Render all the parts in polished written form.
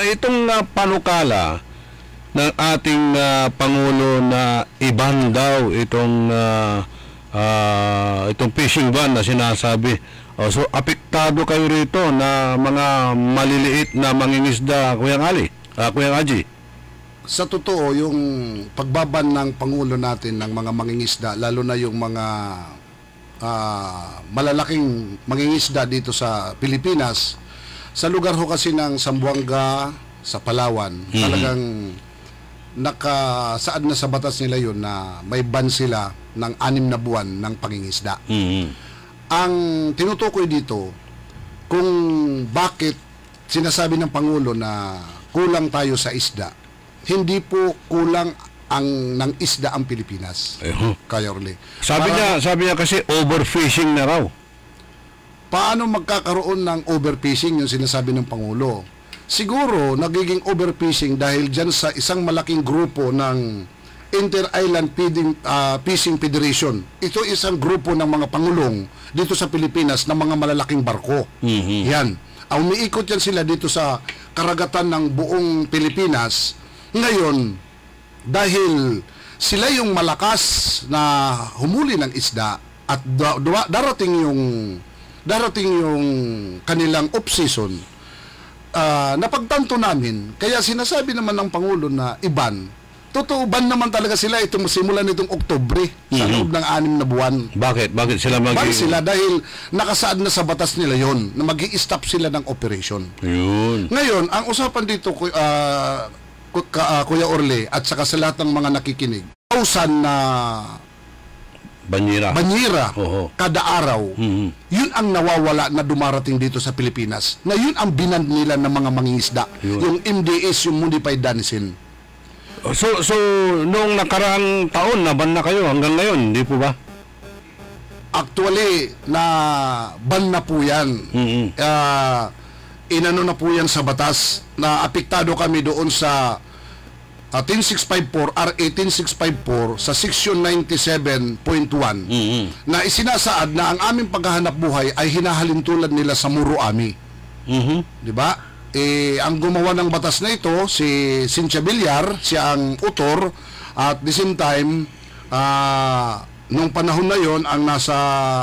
Itong panukala ng ating Pangulo na iban daw itong fishing ban na sinasabi. So apektado kayo rito na mga maliliit na mangingisda, Kuya Ali, Kuya Aji? Sa totoo, yung pagbaban ng Pangulo natin ng mga mangingisda, lalo na yung mga malalaking mangingisda dito sa Pilipinas, sa lugar ho kasi ng Zamboanga, sa Palawan, talagang nakasaad na sa batas nila yun na may ban sila ng 6 na buwan ng pangingisda. Ang tinutukoy dito, kung bakit sinasabi ng Pangulo na kulang tayo sa isda, hindi po kulang ng isda ang Pilipinas. Kaya Orly. Sabi niya kasi overfishing na raw. Paano magkakaroon ng overfishing yung sinasabi ng Pangulo? Siguro nagiging overfishing dahil dyan sa isang malaking grupo ng Inter-Island Fishing Federation. Ito isang grupo ng mga pangulong dito sa Pilipinas ng mga malalaking barko. Yan. Umiikot yan sila dito sa karagatan ng buong Pilipinas. Ngayon, dahil sila yung malakas na humuli ng isda at darating yung kanilang off-season, napagtanto namin, kaya sinasabi naman ng Pangulo na iban. Totoo, ban naman talaga sila itong simulan nitong Oktubre sa loob ng 6 na buwan. Bakit? Bakit sila ban sila dahil nakasaad na sa batas nila yon na mag-i-stop sila ng operation. Yun. Ngayon, ang usapan dito, Kuya Orly, at saka sa lahat ng mga nakikinig, 1,000 na banyera kada araw, yun ang nawawala na dumarating dito sa Pilipinas, na yun ang binand nila ng mga mangingisda, yung MDS, yung Modified Dancing. So noong nakaraang taon naban na kayo hanggang ngayon, hindi po ba? Actually, na ban na po yan. Inano na po yan sa batas, na apektado kami doon sa 10654, RA 10654 sa Section 97.1 na isinasaad na ang aming paghahanap buhay ay hinahalintulad nila sa Muro-Ami. Di ba? Ang gumawa ng batas na ito, si Cynthia Villar, siya ang author, at the same time, nung panahon na yon ang nasa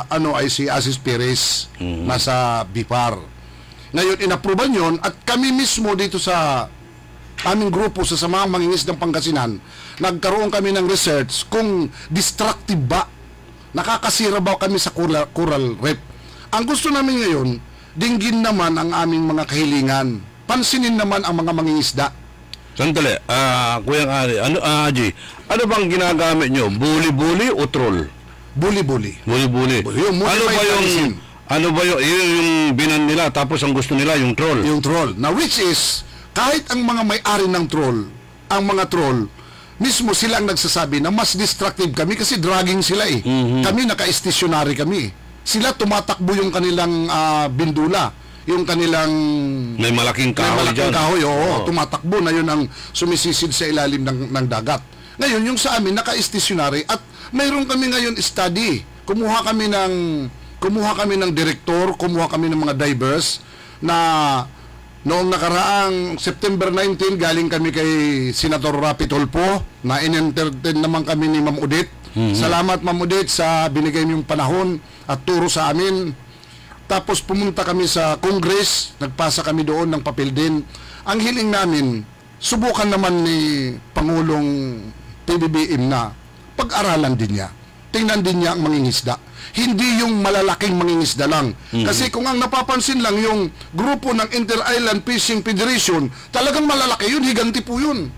ay si Asis Perez, nasa BIPAR. Ngayon, inapruban yon, at kami mismo dito sa aming grupo sa Samaang Mangingisdang Pangasinan, nagkaroon kami ng research kung destructive ba, nakakasira ba kami sa coral reef. Ang gusto namin ngayon, dinggin naman ang aming mga kahilingan, pansinin naman ang mga mangingisda. Sandali, Kuya Ali, Aji, ano bang ginagamit nyo? Buli-buli o troll? Buli-buli. Buli-buli. Ano ba yung binan nila, tapos ang gusto nila yung troll? Yung troll. Now, which is, kahit ang mga may-ari ng troll, ang mga troll, mismo sila ang nagsasabi na mas destructive kami kasi dragging sila eh. Kami naka-stationary kami. Sila tumatakbo yung kanilang bindula, yung kanilang may malaking kahoy dyan. Tumatakbo na yun ang sumisisid sa ilalim ng dagat. Ngayon, yung sa amin, naka-stationary, at mayroon kami ngayon study. Kumuha kami ng direktor, kumuha kami ng mga divers na noong nakaraang September 19, galing kami kay Senator Rapi Tulfo, na in-entertain naman kami ni Ma'am Odette. Salamat, Ma'am Odette, sa binigay niyong panahon at turo sa amin. Tapos pumunta kami sa Congress, nagpasa kami doon ng papel din. Ang hiling namin, subukan naman ni Pangulong PBBM na pag-aralan din niya. Tingnan din niya ang mangingisda. Hindi yung malalaking mangingisda lang. Kasi kung ang napapansin lang yung grupo ng Inter-Island Fishing Federation, talagang malalaki yun, higanti po yun.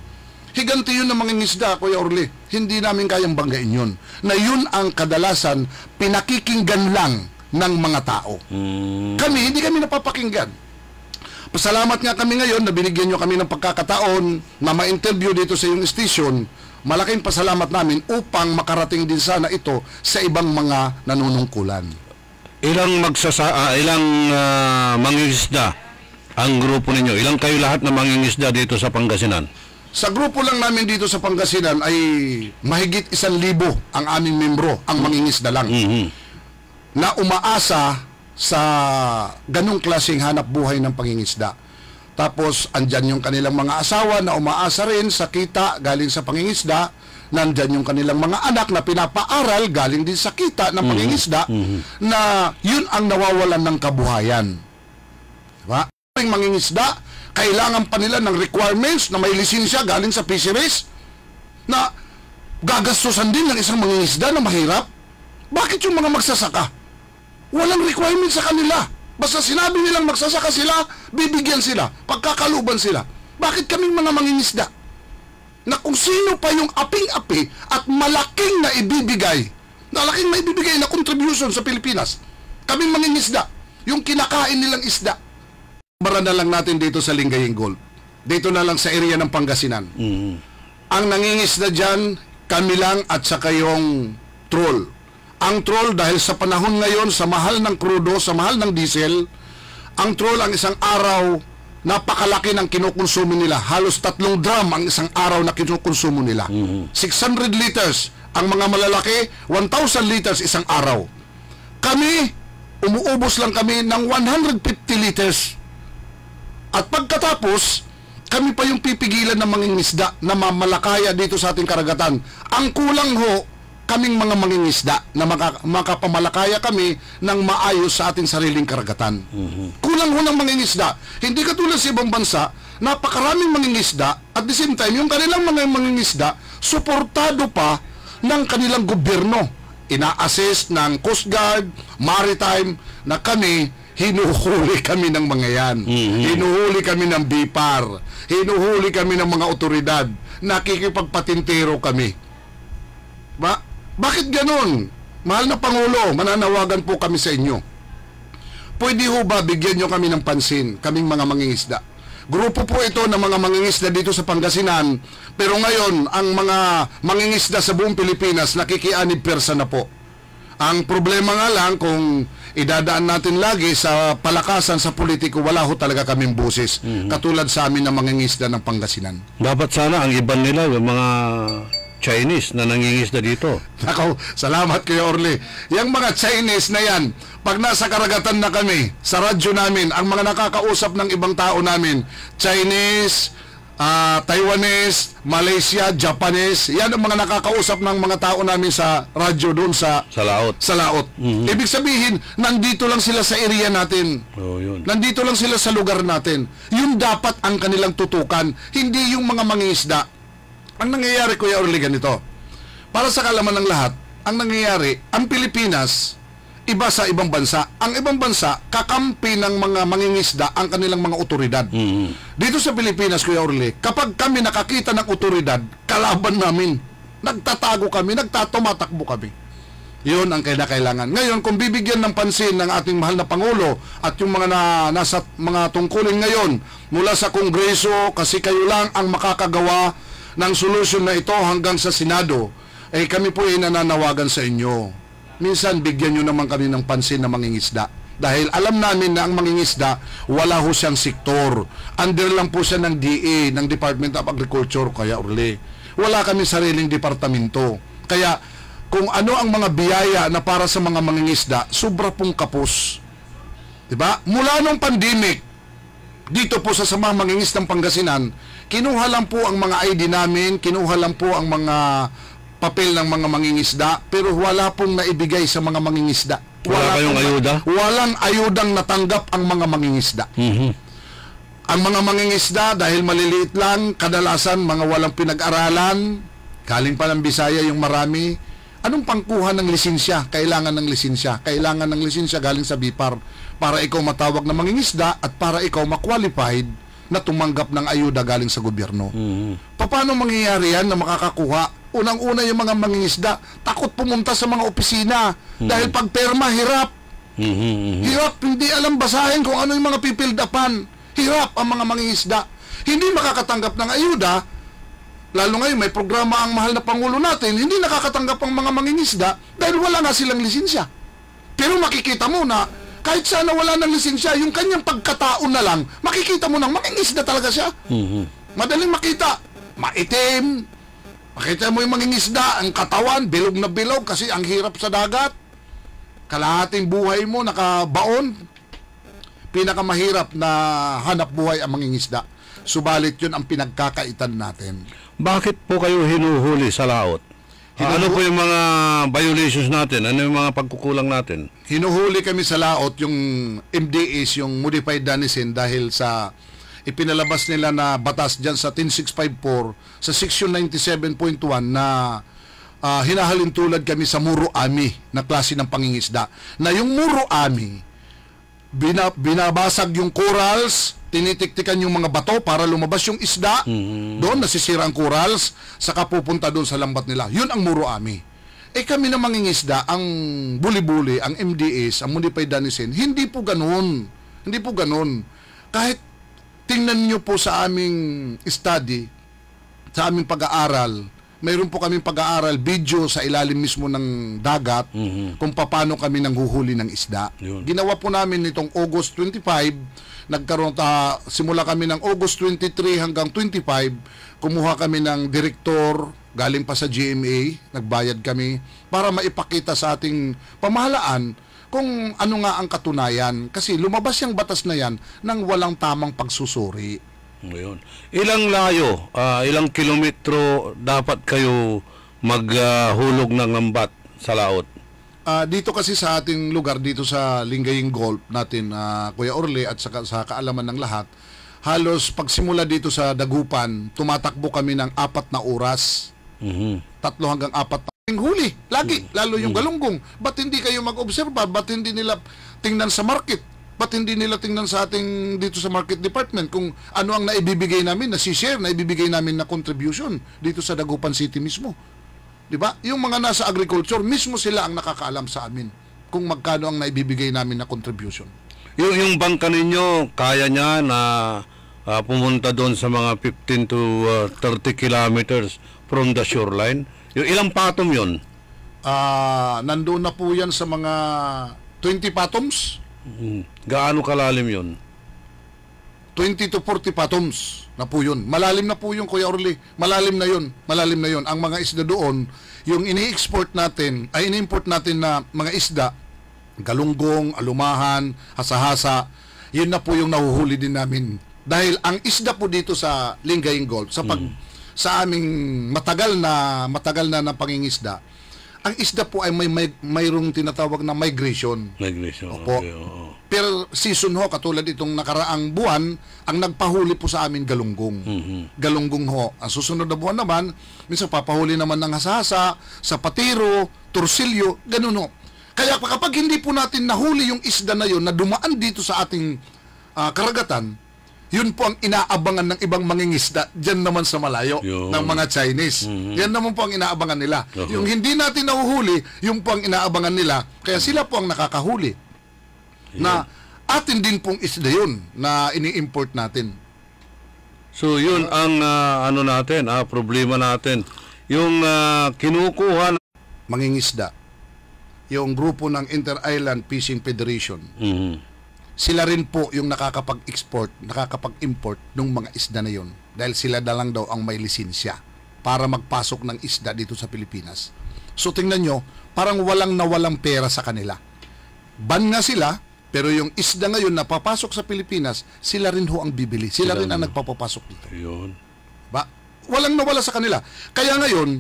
Higanti yun ng mangingisda, Kuya Orly. Hindi namin kayang banggain yun. Na yun ang kadalasan pinakikinggan lang ng mga tao. Kami, hindi kami napapakinggan. Pasalamat nga kami ngayon na binigyan nyo kami ng pagkakataon na ma-interview dito sa iyong station. Malaking pasalamat namin upang makarating din sana ito sa ibang mga nanunungkulan. Ilang mangingisda ang grupo ninyo? Ilang kayo lahat na mangingisda dito sa Pangasinan? Sa grupo lang namin dito sa Pangasinan ay mahigit 1,000 ang aming membro, ang mangingisda lang. Na umaasa sa ganong klaseng hanap buhay ng pangingisda. Tapos, andyan yung kanilang mga asawa na umaasa rin sa kita galing sa pangingisda. Nandyan yung kanilang mga anak na pinapaaral galing din sa kita ng pangingisda na yun ang nawawalan ng kabuhayan. Diba? Yung mangingisda, kailangan pa nila ng requirements na may lisensya galing sa fisheries na gagastusan din ng isang mangingisda na mahirap. Bakit yung mga magsasaka? Walang requirements sa kanila. Basta sinabi nilang magsasaka sila, bibigyan sila, pagkakaluban sila. Bakit kaming mga mangingisda? Na kung sino pa yung aping-api at malaking na ibibigay na contribution sa Pilipinas, kaming mangingisda, yung kinakain nilang isda. Bara na lang natin dito sa Lingayen Gold. Dito na lang sa area ng Pangasinan. Ang nangingisda dyan, kami lang at saka yung troll. Ang troll, dahil sa panahon ngayon, sa mahal ng krudo, sa mahal ng diesel, ang troll ang isang araw, napakalaki ng kinukonsumo nila. Halos 3 drum ang isang araw na kinukonsumo nila. 600 liters. Ang mga malalaki, 1,000 liters isang araw. Kami, umuubos lang kami ng 150 liters. At pagkatapos, kami pa yung pipigilan ng mangingisda na mamalakaya dito sa ating karagatan. Ang kulang ho, kaming mga mangingisda na makapamalakaya kami ng maayos sa ating sariling karagatan. Kulang ho ng mangingisda. Hindi katulad sa ibang bansa, napakaraming mangingisda at the same time, yung kanilang mga mangingisda, suportado pa ng kanilang gobyerno. Ina-assist ng Coast Guard, Maritime, na kami, hinuhuli kami ng mga yan. Hinuhuli kami ng BIPAR. Hinuhuli kami ng mga otoridad. Nakikipagpatintero kami. Bakit ganun? Mahal na Pangulo, mananawagan po kami sa inyo. Pwede ho ba bigyan nyo kami ng pansin, kaming mga mangingisda? Grupo po ito ng mga mangingisda dito sa Pangasinan, pero ngayon, ang mga mangingisda sa buong Pilipinas, nakikianib persa na po. Ang problema nga lang, kung idadaan natin lagi sa palakasan sa politiko, wala ho talaga kaming busis. Katulad sa amin ng mangingisda ng Pangasinan. Dapat sana ang iban nila, yung mga Chinese na nangingisda dito. Ako, salamat kayo, Orly. Yung mga Chinese na yan, pag nasa karagatan na kami, sa radyo namin, ang mga nakakausap ng ibang tao namin, Chinese, Taiwanese, Malaysia, Japanese, yan ang mga nakakausap ng mga tao namin sa radyo doon sa laot. Ibig sabihin, nandito lang sila sa area natin. Yun. Nandito lang sila sa lugar natin. Yun dapat ang kanilang tutukan, hindi yung mga mangingisda. Ang nangyayari, Kuya Orly, ganito. Para sa kalaman ng lahat, ang nangyayari, ang Pilipinas, iba sa ibang bansa. Ang ibang bansa, kakampi ng mga mangingisda ang kanilang mga otoridad. Dito sa Pilipinas, Kuya Orly, kapag kami nakakita ng otoridad, kalaban namin. Nagtatago kami, nagtatumatakbo kami. Yun ang kailangan. Ngayon, kung bibigyan ng pansin ng ating mahal na Pangulo at yung mga nasa mga tungkulin ngayon mula sa Kongreso, kasi kayo lang ang makakagawa ng solusyon na ito hanggang sa Senado, kami po ay nananawagan sa inyo. Minsan, bigyan nyo naman kami ng pansin na mangingisda. Dahil alam namin na ang mangingisda, wala ho siyang sektor. Under lang po siya ng DA, ng Department of Agriculture, Kuya Orly. Wala kami sariling departamento. Kaya, kung ano ang mga biyaya na para sa mga mangingisda, sobra pong kapos. Diba? Mula nung pandemic, dito po sa Samang Mangingisdang Pangasinan, kinuha lang po ang mga ID namin, kinuha lang po ang mga papel ng mga mangingisda, pero wala pong naibigay sa mga mangingisda. Wala kayong ayuda? Walang ayudang natanggap ang mga mangingisda. Ang mga mangingisda, dahil maliliit lang, kadalasan mga walang pinag-aralan, galing pa ng Bisaya yung marami. Anong pangkuha ng lisensya? Kailangan ng lisensya. Kailangan ng lisensya galing sa BIPAR para ikaw matawag na mangingisda at para ikaw ma-qualified na tumanggap ng ayuda galing sa gobyerno. Paano mangyayari yan na makakakuha? Unang-una yung mga mangingisda, takot pumunta sa mga opisina dahil pag perma, hirap. Hirap, hindi alam basahin kung ano yung mga pipildapan. Hirap ang mga mangingisda. Hindi makakatanggap ng ayuda, lalo ngayon may programa ang mahal na Pangulo natin, hindi nakakatanggap ang mga mangingisda dahil wala nga silang lisensya. Pero makikita mo na kahit sana wala ng lisensya, yung kanyang pagkataon na lang, makikita mo nang mangingisda talaga siya. Madaling makita. Maitim. Makita mo yung mangingisda, ang katawan, bilog na bilog kasi ang hirap sa dagat. Kalahating buhay mo, nakabaon. pinakamahirap na hanap buhay ang mangingisda. Subalit yun ang pinagkakaitan natin. Bakit po kayo hinuhuli sa laot? Ano po yung mga violations natin? Ano yung mga pagkukulang natin? Hinuhuli kami sa laot yung MDAs, yung Modified Danisin, dahil sa ipinalabas nila na batas dyan sa 10654 sa Section 97.1 na hinahalintulad kami sa Muro Ami na klase ng pangingisda. Na yung Muro Ami, binabasag yung corals, tinitiktikan yung mga bato para lumabas yung isda. Doon nasisira ang corals, saka pupunta doon sa lambat nila. Yun ang Muro Ami. Kami na mangingisda, ang buli-buli, ang MDAs, ang Modified Danisin, hindi po ganun. Hindi po ganun. Kahit tingnan nyo po sa aming study, sa aming pag-aaral, mayroon po kaming pag-aaral, video sa ilalim mismo ng dagat, kung paano kami nanghuhuli ng isda. Yun. Ginawa po namin nitong August 25, nagkaroon simula kami ng August 23 hanggang 25, kumuha kami ng direktor, galing pa sa GMA, nagbayad kami, para maipakita sa ating pamahalaan kung ano nga ang katunayan. Kasi lumabas yung batas na yan nang walang tamang pagsusuri. Ngayon. Ilang layo, ilang kilometro dapat kayo maghulog ng lambat sa laot? Dito kasi sa ating lugar, dito sa Lingayen Gulf natin, Kuya Orly, at sa kaalaman ng lahat, halos pagsimula dito sa Dagupan, tumatakbo kami ng 4 na oras. 3 hanggang 4 na huli. Lagi, lalo yung galunggong. Ba't hindi kayo mag-obserba? Ba't hindi nila tingnan sa market? Ba't hindi nila tingnan sa ating dito sa market department kung ano ang naibibigay namin, na ibibigay namin na contribution dito sa Dagupan City mismo? Di ba? Yung mga nasa agriculture, mismo sila ang nakakaalam sa amin kung magkano ang naibibigay namin na contribution. Yung bangka ninyo, kaya niya na pumunta doon sa mga 15 to 30 kilometers from the shoreline? Yung ilang patom yun? Nandoon na po yan sa mga 20 patoms. Gaano kalalim yun? 20 to 40 patoms na po yun. Malalim na po yun, Kuya Orly. Malalim na yun. Malalim na yun. Ang mga isda doon, yung ini-export natin, ay ini-import natin na mga isda, galunggong, alumahan, hasa-hasa, yun na po yung nahuhuli din namin. Dahil ang isda po dito sa Lingayen Gulf, sa aming matagal na ng pangingisda, ang isda po ay mayroong tinatawag na migration. Opo. Okay, Per season ho, katulad itong nakaraang buwan, ang nagpahuli po sa amin galunggong. Galunggong ho. Ang susunod na buwan naman, minsan papahuli naman ng hasasa, sapatero, tursilyo, ganun ho. Kaya kapag hindi po natin nahuli yung isda na yun na dumaan dito sa ating karagatan, yun po ang inaabangan ng ibang mangingisda dyan naman sa malayo ng mga Chinese. Yan naman po ang inaabangan nila. Yung hindi natin nahuhuli, yun po ang inaabangan nila. Kaya sila po ang nakakahuli. Na atin din pong isda yun na ini-import natin. So yun ang problema natin. Yung kinukuha mangingisda, yung grupo ng Inter-Island Fishing Federation, sila rin po yung nakakapag-export, nakakapag-import ng mga isda na yun. Dahil sila na lang daw ang may lisensya para magpasok ng isda dito sa Pilipinas. So tingnan nyo, parang walang pera sa kanila. Ban nga sila, pero yung isda ngayon na papasok sa Pilipinas, sila rin ho ang bibili. Sila rin ang nagpapapasok dito. Yun. Ba? Walang nawala sa kanila. Kaya ngayon,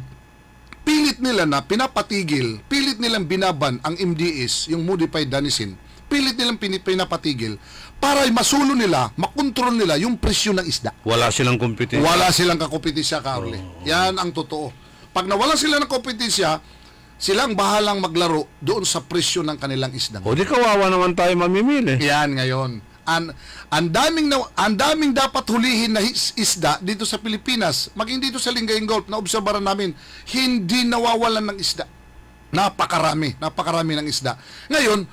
pilit nila na pinapatigil, pilit nilang binaban ang MDS, yung Modified Danisin, pilit nilang pinapatigil para masulo nila, makontrol nila yung presyo ng isda. Wala silang kompetensya. Wala silang kakompetisya, Carly. Yan ang totoo. Pag nawala sila ng kompetensya, silang bahalang maglaro doon sa presyo ng kanilang isda. O di kawawa naman tayo mamimili. Yan ngayon. Ang daming dapat hulihin na isda dito sa Pilipinas, maging dito sa Lingayen Gulf, na obserbaran namin, hindi nawawalan ng isda. Napakarami ng isda. Ngayon,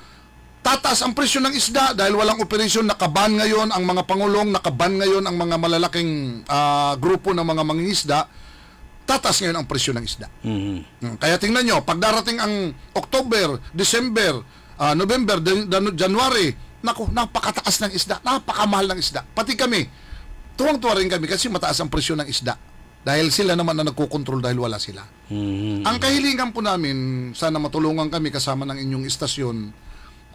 tataas ang presyo ng isda dahil walang operasyon, nakaban ngayon ang mga pangulong, nakaban ngayon ang mga malalaking grupo ng mga mangingisda, tataas ngayon ang presyo ng isda. Kaya tingnan nyo, pag darating ang October, December, November, January, naku, napakataas ng isda, napakamahal ng isda. Pati kami, tuwang-tuwa rin kami kasi mataas ang presyo ng isda. Dahil sila naman na nagkukontrol dahil wala sila. Ang kahilingan po namin, sana matulungan kami kasama ng inyong istasyon,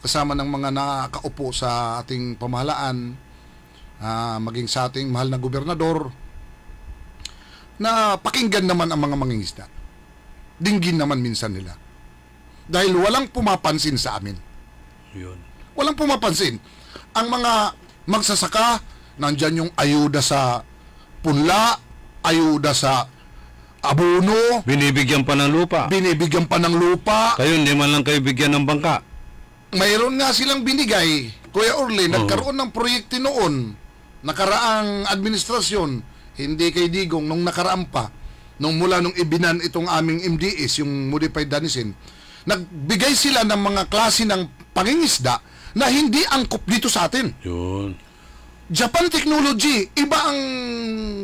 kasama ng mga nakaupo sa ating pamahalaan, maging sa ating mahal na gobernador, na pakinggan naman ang mga mangingisda. Dinggin naman minsan nila. Dahil walang pumapansin sa amin. Yun. Walang pumapansin. Ang mga magsasaka, nandyan yung ayuda sa punla, ayuda sa abono, Binibigyan pa ng lupa. binibigyan pa ng lupa. Kayo, hindi man lang kayo bigyan ng bangka. Mayroon nga silang binigay. Kuya Orly, Oo. nagkaroon ng proyekto noon, nakaraang administrasyon, hindi kay Digong, nung nakaraan pa, mula nung ibinan itong aming MDS, yung Modified Danisin, nagbigay sila ng mga klase ng pangingisda na hindi angkop dito sa atin. Yun. Japan technology, iba ang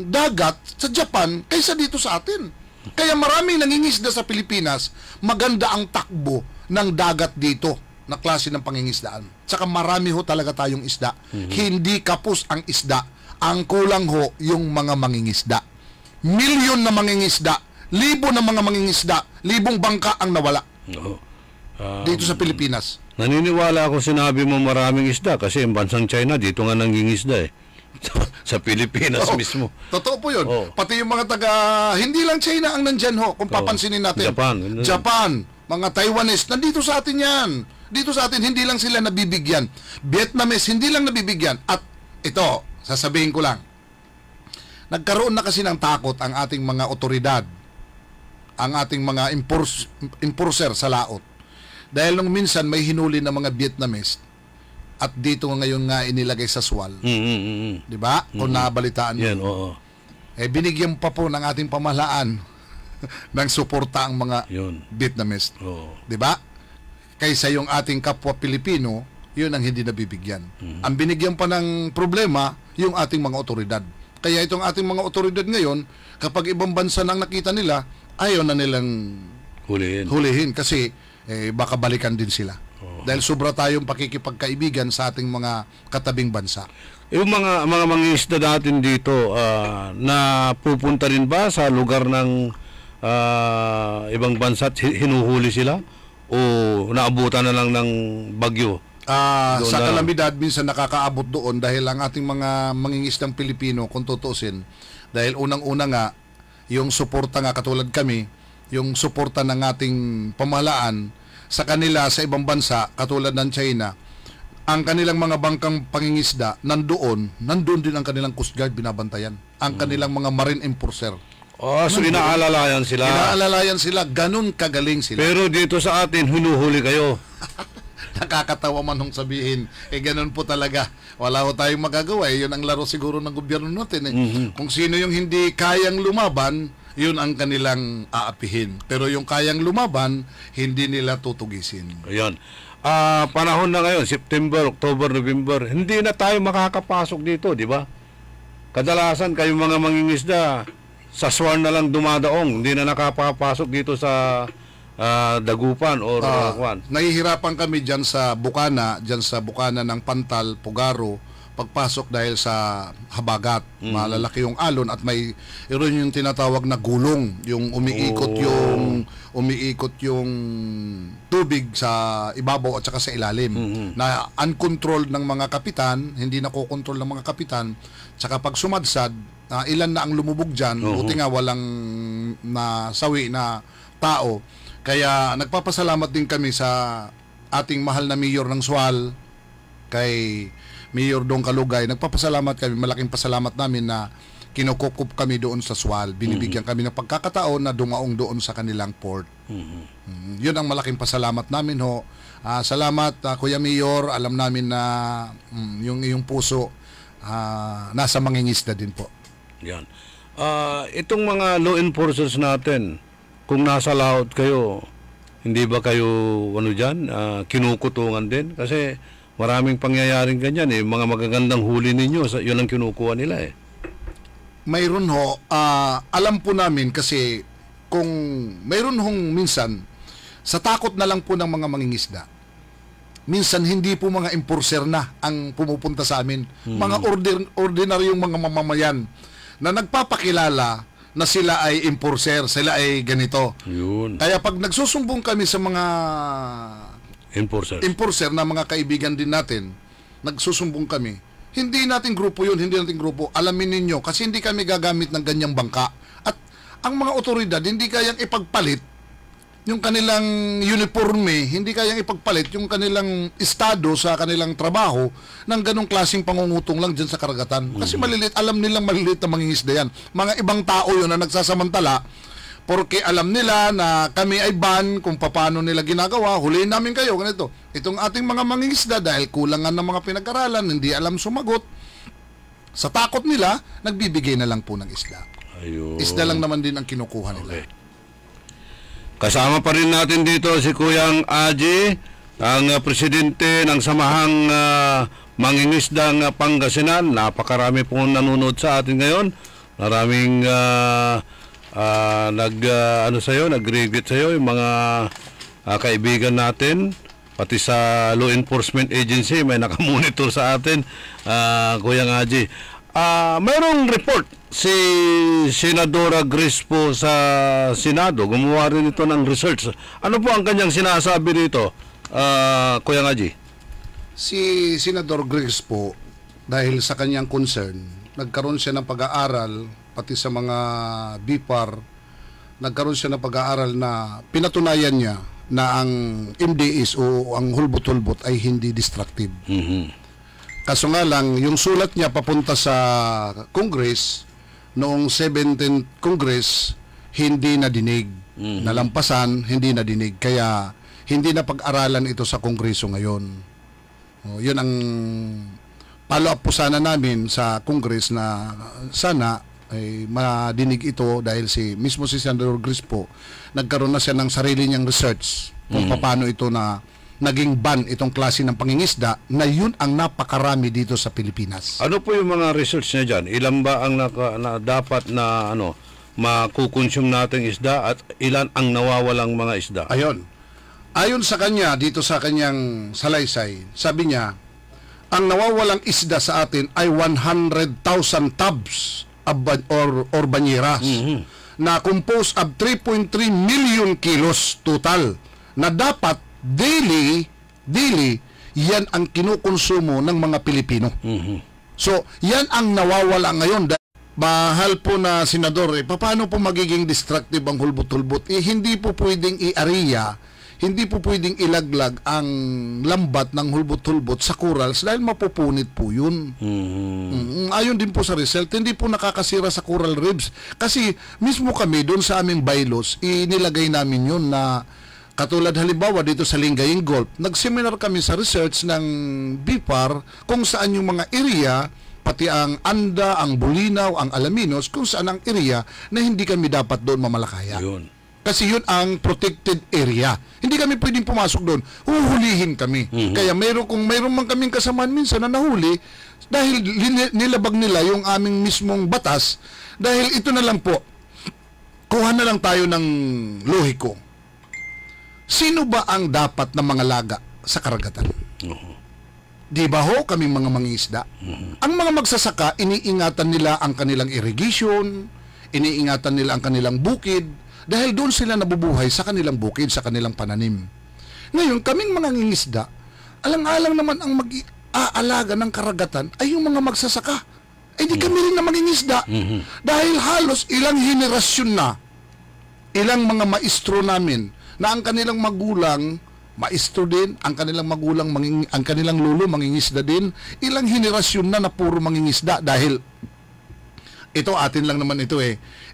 dagat sa Japan kaysa dito sa atin. Kaya maraming nangingisda sa Pilipinas, maganda ang takbo ng dagat dito na klase ng pangingisdaan. Tsaka marami ho talaga tayong isda. Hindi kapos ang isda. Ang kulang ho yung mga mangingisda. Milyon na mangingisda, libo na mga mangingisda, libong bangka ang nawala Oo. dito sa Pilipinas. Naniniwala ako sinabi mo maraming isda kasi ang bansang China dito nga nangingisda eh. Sa Pilipinas Oo, mismo. Totoo po yun. Oo. Pati yung mga taga, hindi lang China ang nandyan ho, kung papansinin natin. Japan. Mga Taiwanese, nandito sa atin yan. Dito sa atin, hindi lang sila nabibigyan. Vietnamese, hindi lang nabibigyan. At ito, sasabihin ko lang, nagkaroon na kasi ng takot ang ating mga otoridad, ang ating mga enforcer sa laot. Dahil nung minsan may hinuli na mga Vietnamese at dito ngayon nga inilagay sa SWAL. Di ba? Kung nabalitaan mo. Yan, oo. Binigyan pa po ng ating pamahalaan ng suporta ang mga Yun. Vietnamese. Oo. Di ba? Kaysa yung ating kapwa Pilipino, yun ang hindi nabibigyan. Ang binigyan pa ng problema, yung ating mga otoridad. Kaya itong ating mga otoridad ngayon, kapag ibang bansa nang nakita nila, ayaw na nilang hulihin kasi baka balikan din sila. Dahil sobra tayong pakikipagkaibigan sa ating mga katabing bansa. Yung mga mangingisda natin dito, na pupunta rin ba sa lugar ng ibang bansa at hinuhuli sila? O naabutan na lang ng bagyo? Sa kalamidad, minsan nakakaabot doon dahil ang ating mga mangingisdang Pilipino, kung tutusin, dahil unang-una nga, yung suporta nga katulad kami, yung suporta ng ating pamahalaan sa kanila sa ibang bansa, katulad ng China, ang kanilang mga bangkang pangingisda, nandoon din ang kanilang Coast Guard binabantayan. Ang kanilang mga marine enforcer. So inaalalayan sila. Inaalalayan sila, ganun kagaling sila. Pero dito sa atin, hinuhuli kayo. Nakakatawa man hong sabihin, ganun po talaga. Wala ho tayong magagawa. Yun ang laro siguro ng gobyerno natin. Kung sino yung hindi kayang lumaban, yun ang kanilang aapihin. Pero yung kayang lumaban, hindi nila tutugisin. Ayan. Panahon na ngayon, September, October, November, hindi na tayo makakapasok dito, di ba? Kadalasan kayong mga mangingisda, sa SWAR na lang dumadaong, hindi na nakapapasok dito sa Dagupan or Kwan. Nahihirapan kami dyan sa Bukana ng Pantal, Pugaro, pagpasok dahil sa habagat. Malalaki yung alon at may yun yung tinatawag na gulong, yung umiikot yung tubig sa ibabaw at saka sa ilalim. Na uncontrolled ng mga kapitan, hindi nakokontrol ng mga kapitan. Tsaka pag sumadsad, ilan na ang lumubog dyan, buti nga walang nasawi na tao. Kaya nagpapasalamat din kami sa ating mahal na mayor ng SWAL, kay Mayor Dong Kalugay. Nagpapasalamat kami, malaking pasalamat namin na kinukukup kami doon sa SWAL. Binibigyan kami ng pagkakataon na dumaong doon sa kanilang port. Yun ang malaking pasalamat namin ho. Salamat Kuya Mayor, alam namin na yung iyong puso nasa mangingisda din po. Yan. Itong mga law enforcers natin, kung nasa laot kayo, hindi ba kayo kinukutungan din? Kasi maraming pangyayaring ganyan mga magagandang huli ninyo, yun ang kinukuha nila Mayroon ho, alam po namin kasi kung mayroon hong minsan, sa takot na lang po ng mga mangingisda, minsan hindi po mga enforcer na ang pumupunta sa amin. Mga ordinaryong mga mamamayan na nagpapakilala na sila ay enforcer, sila ay ganito. Yun. Kaya pag nagsusumbong kami sa mga enforcer na mga kaibigan din natin, nagsusumbong kami. Hindi nating grupo yun, hindi nating grupo. Alamin ninyo, kasi hindi kami gagamit ng ganyang bangka. At ang mga otoridad, hindi kayang ipagpalit yung kanilang uniforme, hindi kayang ipagpalit yung kanilang estado sa kanilang trabaho ng ganong klaseng pangungutong lang dyan sa karagatan. Kasi malilit, alam nilang malilit na mangingisda yan. Mga ibang tao yun na nagsasamantala, porque alam nila na kami ay ban kung paano nila ginagawa, huliin namin kayo, ganito. Itong ating mga mangingisda, dahil kulangan ng mga pinag-aralan, hindi alam sumagot, sa takot nila, nagbibigay na lang po ng isda. Ayun. Isda lang naman din ang kinukuha nila. Okay. Kasama pa rin natin dito si Kuyang Aji, ang presidente ng Samahang Mangingisdang Pangasinan. Napakarami pong nanonood sa atin ngayon. Maraming nag-greet sa'yo, yung mga kaibigan natin, pati sa Law Enforcement Agency, may nakamonitor sa atin, Kuyang Aji. Mayroong report si Senadora Grace po sa Senado. Gumawa rin ito ng research. Ano po ang kanyang sinasabi dito, Kuya Ngaji? Si Senador Grace po, dahil sa kanyang concern, nagkaroon siya ng pag-aaral, pati sa mga BIPAR, nagkaroon siya ng pag-aaral na pinatunayan niya na ang MDS o ang hulbot-hulbot ay hindi destructive. Kaso nga lang, yung sulat niya papunta sa Congress, noong 17th Congress, hindi na dinig. Nalampasan, hindi na dinig. Kaya, hindi na pag-aralan ito sa Kongreso ngayon. Yun ang follow-up po sana namin sa Congress na sana ay madinig ito dahil mismo si Senator Grace po, nagkaroon na siya ng sarili niyang research kung paano ito na naging ban itong klase ng pangingisda na yun ang napakarami dito sa Pilipinas. Ano po yung mga research niya dyan? Ilan ba ang dapat na makukonsume nating isda at ilan ang nawawalang mga isda? Ayon sa kanya, dito sa kanyang salaysay, sabi niya, ang nawawalang isda sa atin ay 100,000 tubs or banyeras na composed of 3.3 million kilos total na dapat daily, yan ang kinukonsumo ng mga Pilipino. So, yan ang nawawala ngayon. Mahal po na senador, paano po magiging destructive ang hulbot-hulbot? Hindi po pwedeng i-area, hindi po pwedeng ilaglag ang lambat ng hulbot-hulbot sa corals dahil mapupunit po yun. Ayon din po sa result, hindi po nakakasira sa coral reefs. Kasi mismo kami doon sa aming bylaws, inilagay namin yun na katulad halimbawa dito sa Lingayen Gulf, nag-seminar kami sa research ng BIPAR kung saan yung mga area, pati ang Anda, ang Bulinaw, ang Alaminos, kung saan ang area na hindi kami dapat doon mamalakaya. Yun. Kasi yun ang protected area. Hindi kami pwedeng pumasok doon. Huhulihin kami. Kaya kung mayroon man kaming kasamaan minsan na nahuli, dahil nilabag nila yung aming mismong batas, dahil ito na lang po, kuha na lang tayo ng lohiko. Sino ba ang dapat na mga laga sa karagatan? Di ba ho kaming mga mangingisda? Ang mga magsasaka, iniingatan nila ang kanilang irrigation, iniingatan nila ang kanilang bukid, dahil doon sila nabubuhay sa kanilang bukid, sa kanilang pananim. Ngayon, kaming mga mangingisda, alang-alang naman ang mag-aalaga ng karagatan ay yung mga magsasaka. Di kami rin na mangingisda. Dahil halos ilang henerasyon na, ilang mga maestro namin, na ang kanilang magulang, maestro din, ang kanilang magulang, ang kanilang lolo, mangingisda din, ilang henerasyon na puro mangingisda dahil ito atin lang naman ito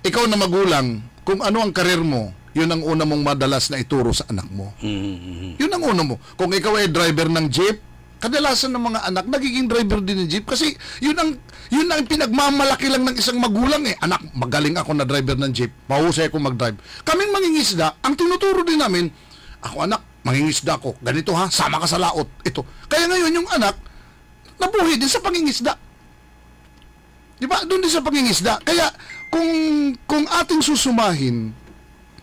Ikaw na magulang, kung ano ang karir mo, yun ang una mong madalas na ituro sa anak mo. Yun ang una mo. Kung ikaw ay driver ng jeep, kadalasan ng mga anak nagiging driver din ng jeep kasi yun ang pinagmamalaki lang ng isang magulang Anak, magaling ako na driver ng jeep. Mahusay ako mag-drive. Kaming mangingisda, ang tinuturo din namin, ako anak, mangingisda ako. Ganito ha, sama ka sa laot. Ito. Kaya ngayon yung anak, nabuhi din sa pangingisda. Di ba? Doon din sa pangingisda. Kaya kung ating susumahin,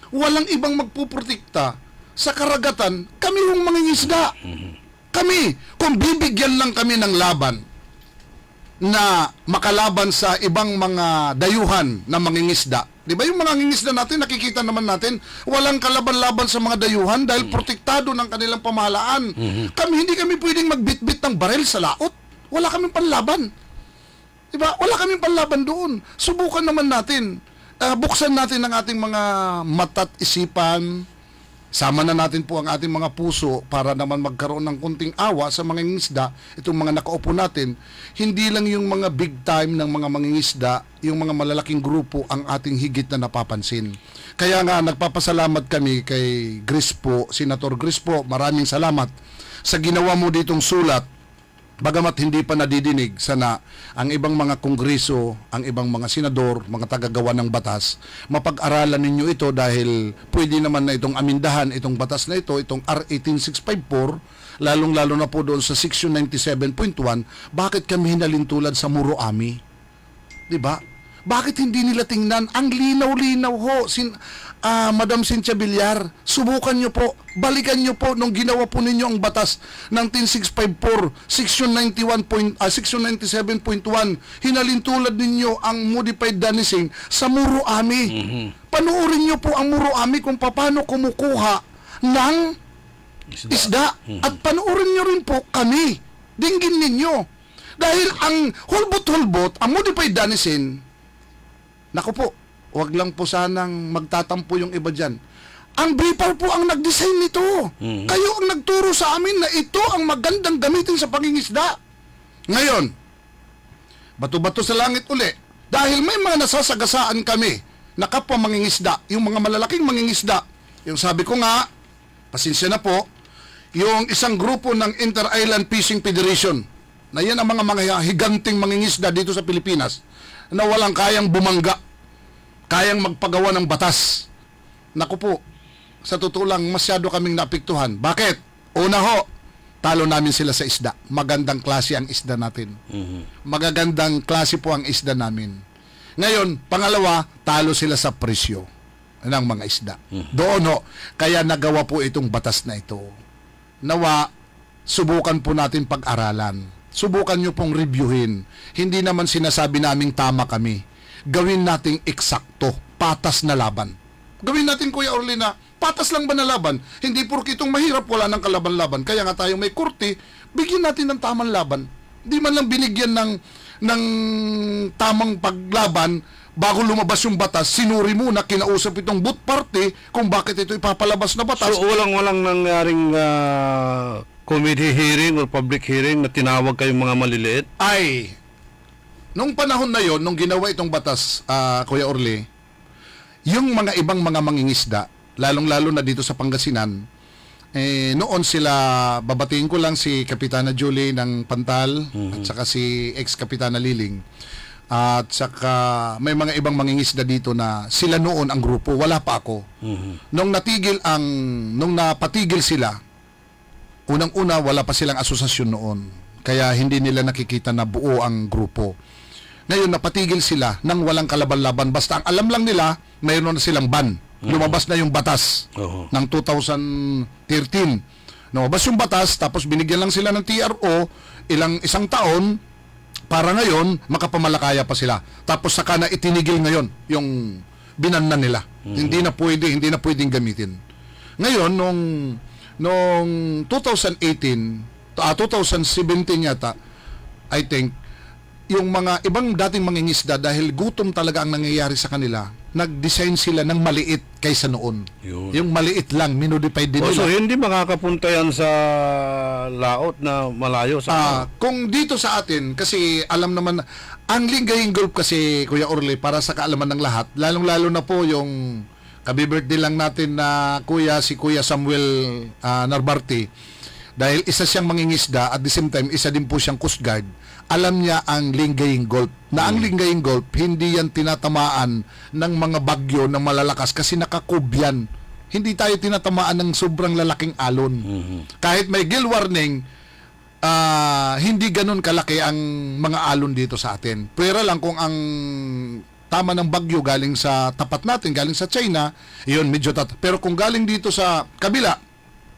walang ibang magpuprotekta sa karagatan, kami yung mangingisda. Kami, kung bibigyan lang kami ng laban, na makalaban sa ibang mga dayuhan na mangingisda. Di ba yung mga mangingisda natin, nakikita naman natin, walang kalaban-laban sa mga dayuhan dahil protektado ng kanilang pamahalaan. Hindi kami pwedeng magbitbit ng barel sa laot. Wala kaming panlaban. Di ba? Wala kaming panlaban doon. Subukan naman natin. Buksan natin ang ating mga mata at isipan. Sama na natin po ang ating mga puso para naman magkaroon ng kunting awa sa mga mangingisda, itong mga nakaupo natin. Hindi lang yung mga big time ng mga mangingisda, yung mga malalaking grupo ang ating higit na napapansin. Kaya nga nagpapasalamat kami kay Grispo, Senator Grispo, maraming salamat sa ginawa mo ditong sulat. Bagamat hindi pa nadidinig, sana ang ibang mga kongreso, ang ibang mga senador, mga tagagawa ng batas, mapag-aralan ninyo ito dahil pwede naman na itong amindahan, itong batas na ito, itong R 18654, lalong-lalo na po doon sa Section 97.1, bakit kami hinalintulad sa Muro Ami? Diba? Bakit hindi nila tingnan? Ang linaw-linaw ho. Madam Cynthia Villar, subukan nyo po, balikan nyo po nung ginawa po ninyo ang batas ng 10654, Section 97.1, hinalintulad ninyo ang modified danising sa Muro Ami. Panoorin nyo po ang Muro Ami kung paano kumukuha ng isda. At panoorin nyo rin po kami. Dinggin ninyo. Dahil ang hulbot-hulbot, ang modified danising, naku po, wag lang po sanang magtatampo yung iba dyan. Ang BIPAR po ang nag-design nito. Kayo ang nagturo sa amin na ito ang magandang gamitin sa pangingisda. Ngayon, bato-bato sa langit uli. Dahil may mga nasasagasaan kami na kapwa mangingisda, yung mga malalaking mangingisda. Yung sabi ko nga, pasensya na po, yung isang grupo ng Inter-Island Fishing Federation, na yan ang mga higanting mangingisda dito sa Pilipinas, na walang kayang bumangga, kayang magpagawa ng batas. Naku po, sa totoo lang, masyado kaming naapektuhan. Bakit? Una ho, talo namin sila sa isda. Magandang klase ang isda natin. Magagandang klase po ang isda namin. Ngayon, pangalawa, talo sila sa presyo ng mga isda. Doon ho, kaya nagawa po itong batas na ito. Nawa, subukan po natin pag-aralan. Subukan nyo pong reviewin. Hindi naman sinasabi naming tama kami. Gawin nating eksakto, patas na laban. Gawin natin, Kuya Orly, na patas lang ba na laban? Hindi porke itong mahirap, wala ng kalaban-laban. Kaya nga tayo may korte, bigyan natin ng tamang laban. Hindi man lang binigyan ng tamang paglaban bago lumabas yung batas, sinuri muna, kinausap itong both party kung bakit ito ipapalabas na batas. So, walang nangyaring committee hearing or public hearing na tinawag kayong mga maliliit? Ay, nung panahon na yon, nung ginawa itong batas, Kuya Orly, yung mga ibang mga mangingisda, lalong-lalo na dito sa Pangasinan, noon sila, babatiin ko lang si Kapitana Julie ng Pantal, at saka si ex-Kapitana Liling, at saka may mga ibang mangingisda dito na sila noon ang grupo, wala pa ako. Nung napatigil sila, unang-una wala pa silang asosasyon noon, kaya hindi nila nakikita na buo ang grupo. Ngayon, napatigil sila nang walang kalaban-laban. Basta ang alam lang nila, mayroon na silang ban. Lumabas na yung batas ng 2013. Lumabas yung batas, tapos binigyan lang sila ng TRO, isang taon, para ngayon, makapamalakaya pa sila. Tapos saka na itinigil ngayon yung binannan nila. Hindi na pwedeng gamitin. Ngayon, nung 2018, 2017 yata, I think, yung mga ibang dating mangingisda, dahil gutom talaga ang nangyayari sa kanila, nag-design sila ng maliit kaysa noon. Yung maliit lang, minodified din nila. So, hindi makakapunta yan sa laot na malayo sa kung dito sa atin, kasi alam naman, ang Lingayen Gulf kasi, Kuya Orly, para sa kaalaman ng lahat, lalong-lalo na po yung kabi-birthday lang natin na si Kuya Samuel Narvarte, dahil isa siyang mangingisda, at the same time, isa din po siyang Coast Guard. Alam niya ang Lingayen Gulf. Na ang Lingayen Gulf, hindi yan tinatamaan ng mga bagyo na malalakas kasi nakakubyan. Hindi tayo tinatamaan ng sobrang lalaking alon. Kahit may gale warning, hindi ganun kalaki ang mga alon dito sa atin. Pero lang kung ang tama ng bagyo galing sa tapat natin, galing sa China, yun, medyo Pero kung galing dito sa kabila,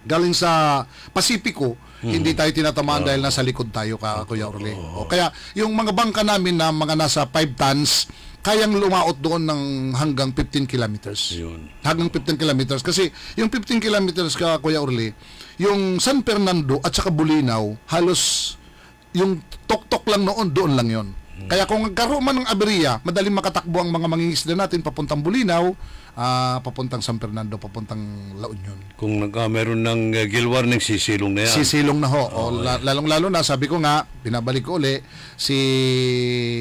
galing sa Pasipiko, hindi tayo tinatamaan dahil nasa likod tayo, Kuya Orly. O, kaya yung mga bangka namin na mga nasa 5 tons, kayang lumaot doon ng hanggang 15 kilometers. Yun. Hanggang 15 kilometers. Kasi yung 15 kilometers, Kuya Orly, yung San Fernando at saka Bulinaw, halos yung tok-tok lang noon, doon lang yon. Kaya kung nagkaroon man ng aberya, madaling makatakbo ang mga mangingisda natin papuntang Bulinaw, papuntang San Fernando, papuntang La Union. Kung meron ng gill warning, sisilong na yan. Sisilong na ho. Lalong-lalo na, sabi ko nga, binabalik ko uli, si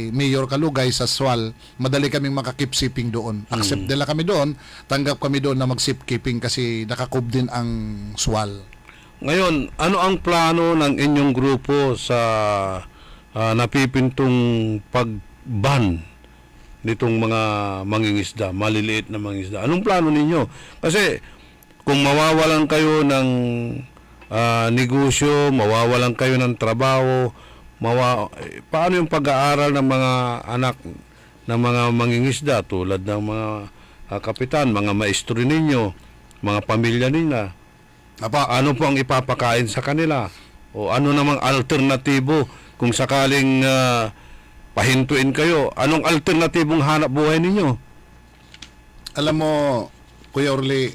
Mayor Kalugay sa SWAL, madali kaming makakip shipping doon. Accept nila kami doon, tanggap kami doon na mag-ship keeping kasi nakakub din ang SWAL. Ngayon, ano ang plano ng inyong grupo sa napipintong pag-ban nitong mga mangingisda, maliliit na mangingisda? Anong plano ninyo? Kasi kung mawawalan kayo ng negosyo, mawawalan kayo ng trabaho, paano yung pag-aaral ng mga anak ng mga mangingisda tulad ng mga kapitan, mga maestro ninyo, mga pamilya nila? Ano po ang ipapakain sa kanila? O ano namang alternatibo kung sakaling pahintuin kayo? Anong alternatibong hanap buhay ninyo? Alam mo, Kuya Orly,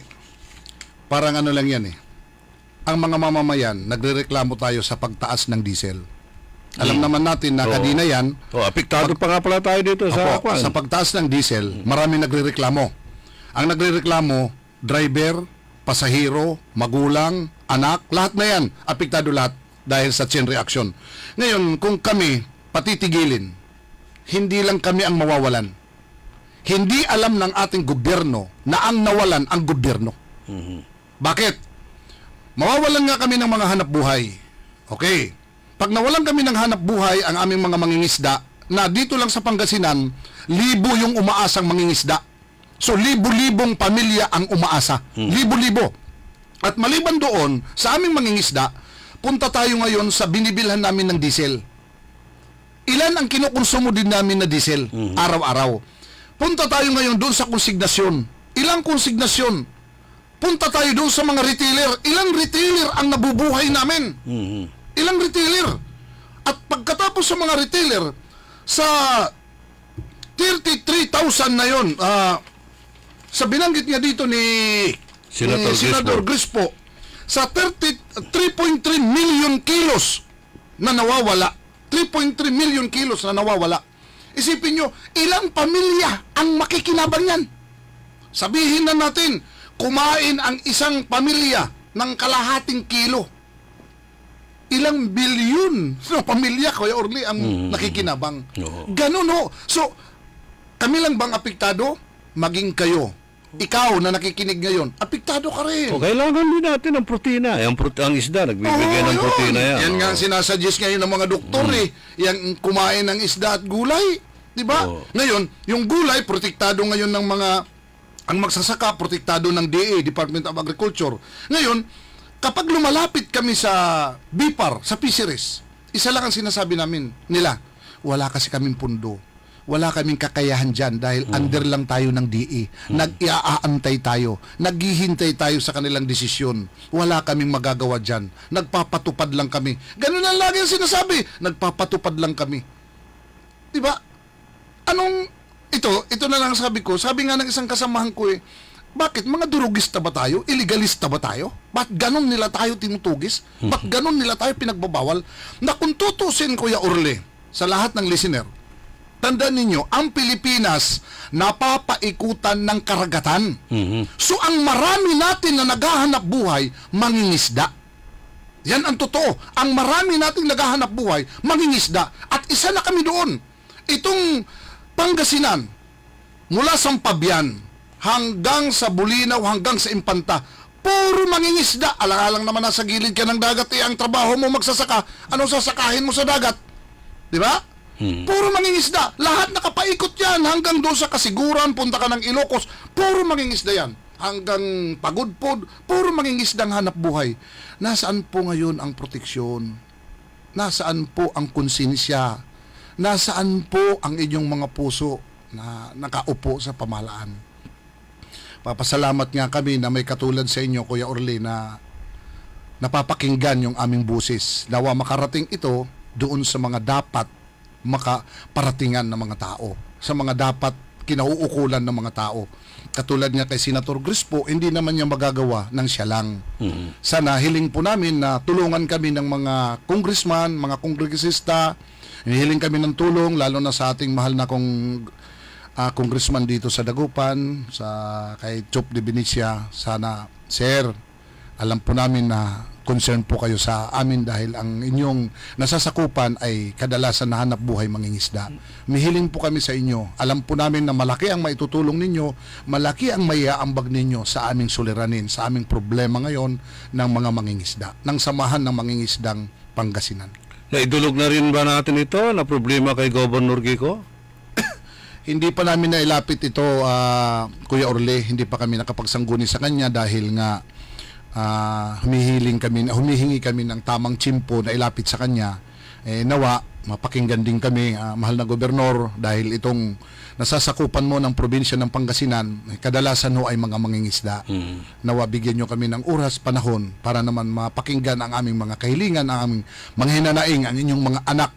parang ano lang yan eh. Ang mga mamamayan, nagrereklamo tayo sa pagtaas ng diesel. Alam naman natin na kanina yan. Apektado pa nga pala tayo dito sa pagtaas ng diesel, marami nagrereklamo. Ang nagrereklamo, driver, pasahero, magulang, anak, lahat na yan, apektado lahat dahil sa chain reaction. Ngayon, kung kami patitigilin, hindi lang kami ang mawawalan. Hindi alam ng ating gobyerno na ang nawalan ang gobyerno. Bakit? Mawawalan nga kami ng mga hanap buhay. Okay. Pag nawalan kami ng hanap buhay ang aming mga mangingisda, na dito lang sa Pangasinan, libo yung umaasang mangingisda. So, libo-libong pamilya ang umaasa. Libo-libo. At maliban doon, sa aming mangingisda, punta tayo ngayon sa binibilhan namin ng diesel. Ilan ang kinukonsumo din namin na diesel araw-araw? Punta tayo ngayon doon sa konsignasyon. Ilang konsignasyon? Punta tayo doon sa mga retailer. Ilang retailer ang nabubuhay namin? Ilang retailer? At pagkatapos sa mga retailer, sa 33,000 na yon, sa binanggit niya dito ni Senator Grispo, sa 3.3 million kilos na nawawala, 3.3 million kilos na nawawala. Isipin nyo, ilang pamilya ang makikinabang yan? Sabihin na natin, kumain ang isang pamilya ng kalahating kilo. Ilang bilyon na pamilya, Kuya Orly, ang nakikinabang. Ganun ho. So, kami lang bang apektado? Maging kayo. Ikaw na nakikinig ngayon, apektado ka rin. Kailangan din natin ng protina. Ang isda, nagbibigay ng protina yan. Yan nga ang sinasuggest ngayon ng mga doktor eh. Yang kumain ng isda at gulay. Diba? Ngayon, yung gulay, protektado ngayon ng mga, ang magsasaka, protektado ng DA, Department of Agriculture. Ngayon, kapag lumalapit kami sa BIPAR, sa fisheries, isa lang ang sinasabi nila, wala kasi kaming pundo. Wala kaming kakayahan dyan dahil under lang tayo ng DE. Nag-iaantay tayo. Naghihintay tayo sa kanilang desisyon. Wala kaming magagawa dyan. Nagpapatupad lang kami. Ganun lang lagi ang sinasabi. Nagpapatupad lang kami. Diba? Ito na lang sabi ko. Sabi nga ng isang kasamahan ko bakit? Mga durugista ba tayo? Illegalista ba tayo? Bakit ganun nila tayo tinutugis? Bakit ganun nila tayo pinagbabawal? Na kung tutusin, Kuya Orly, sa lahat ng listener, tandaan ninyo, ang Pilipinas napapaikutan ng karagatan. So, ang marami natin na naghahanap buhay, mangingisda. Yan ang totoo. Ang marami natin naghahanap buhay, mangingisda. At isa na kami doon. Itong Pangasinan, mula sa Pabian, hanggang sa Bulinaw, hanggang sa Impanta, puro mangingisda. Alang-alang naman nasa gilid ka ng dagat, ang trabaho mo magsasaka. Anong sasakahin mo sa dagat? Di ba? Puro mangingisda. Lahat nakapaikot yan hanggang doon sa Kasiguran, punta ka ng Ilocos. Puro mangingisda yan. Hanggang Pagudpod, puro mangingisdang hanap buhay. Nasaan po ngayon ang proteksyon? Nasaan po ang konsensya? Nasaan po ang inyong mga puso na nakaupo sa pamahalaan? Papasalamat nga kami na may katulad sa inyo, Kuya Orly, na napapakinggan yung aming busis. Nawa makarating ito doon sa mga dapat makaparatingan ng mga tao, sa mga dapat kinauukulan ng mga tao. Katulad nga kay Senator Crispo, hindi naman niya magagawa ng siya lang. Sana hiling po namin na tulungan kami ng mga congressman, mga kongresista, hiling kami ng tulong, lalo na sa ating mahal na congressman dito sa Dagupan, kay Chop de Benicia. Sana, sir, alam po namin na concern po kayo sa amin dahil ang inyong nasasakupan ay kadalasan na hanap buhay mangingisda. Mihiling po kami sa inyo. Alam po namin na malaki ang maitutulong ninyo, malaki ang maiaambag ninyo sa aming suliranin, sa aming problema ngayon ng mga mangingisda, ng samahan ng mangingisdang Pangasinan. Naidulog na rin ba natin ito na problema kay Governor Kiko? Hindi pa namin nailapit ito, Kuya Orle. Hindi pa kami nakapagsangguni sa kanya dahil nga humihingi kami ng tamang tsimpo na ilapit sa kanya. Nawa, mapakinggan din kami, mahal na gobernador, dahil itong nasasakupan mo ng probinsya ng Pangasinan, kadalasan ho ay mga mangingisda. Nawa, bigyan nyo kami ng oras, panahon, para naman mapakinggan ang aming mga kahilingan, ang aming mga hinanaing, ang inyong mga anak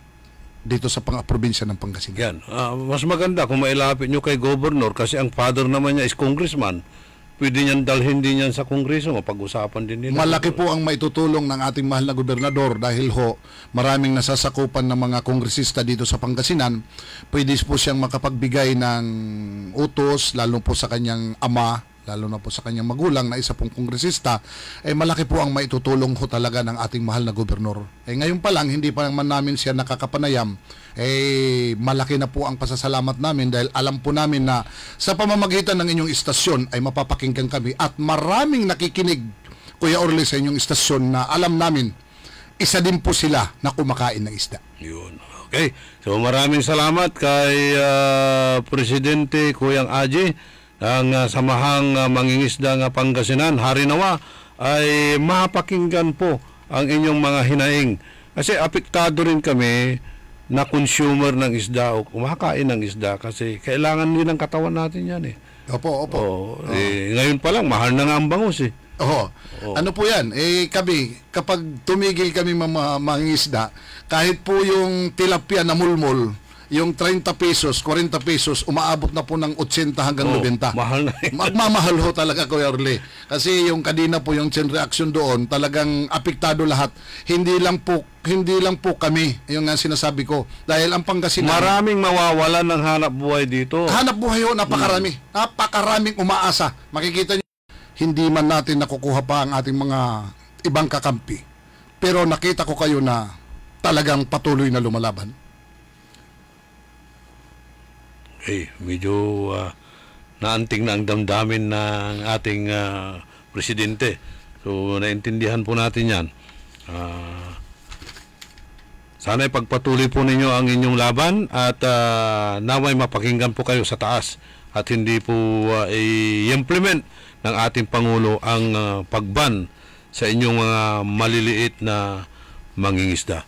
dito sa probinsya ng Pangasinan. Yan. Mas maganda kung mailapit nyo kay Governor kasi ang father naman niya is congressman. Pwede niyan dalhin din yan sa Kongreso, mapag-usapan din nila. Malaki po ang maitutulong ng ating mahal na gobernador dahil maraming nasasakupan ng mga kongresista dito sa Pangasinan. Pwede po siyang makapagbigay ng utos, lalo po sa kanyang ama, lalo na po sa kanyang magulang na isa pong kongresista. Malaki po ang maitutulong talaga ng ating mahal na gobernador. Ngayon pa lang, hindi pa naman namin siya nakakapanayam. Malaki na po ang pasasalamat namin dahil alam po namin na sa pamamagitan ng inyong istasyon ay mapapakinggan kami at maraming nakikinig, Kuya Orly, sa inyong istasyon na alam namin isa din po sila na kumakain ng isda. Yun. Okay. So maraming salamat kay Presidente Kuyang Aji ang samahang mangingisda ng Pangasinan. Harinawa ay mapakinggan po ang inyong mga hinaing. Kasi apektado rin kami na consumer ng isda o kumakain ng isda kasi kailangan din ng katawan natin yan eh. Opo. Ngayon pa lang, mahal na nga ang bangus eh. Ano po yan? Kami, kapag tumigil kami mangingisda, kahit po yung tilapia na mulmol, yung 30 pesos, 40 pesos, umaabot na po ng 80 hanggang 90. Mahal na yun. Magmamahal ho talaga, Kuya Orly. Kasi yung kanina po, yung chain reaction doon, talagang apektado lahat. Hindi lang po kami, yung nga sinasabi ko. Dahil ang Pangasinan... Maraming mawawalan ng hanap buhay dito. Hanap buhay ho, napakarami. Napakaraming umaasa. Makikita niyo, hindi man natin nakukuha pa ang ating mga ibang kakampi. Pero nakita ko kayo na talagang patuloy na lumalaban. Medyo naanting na ang damdamin ng ating presidente. So, naintindihan po natin yan. Sana ipagpatuloy po ninyo ang inyong laban at naway mapakinggan po kayo sa taas at hindi po i-implement ng ating Pangulo ang pagban sa inyong mga maliliit na mangingisda.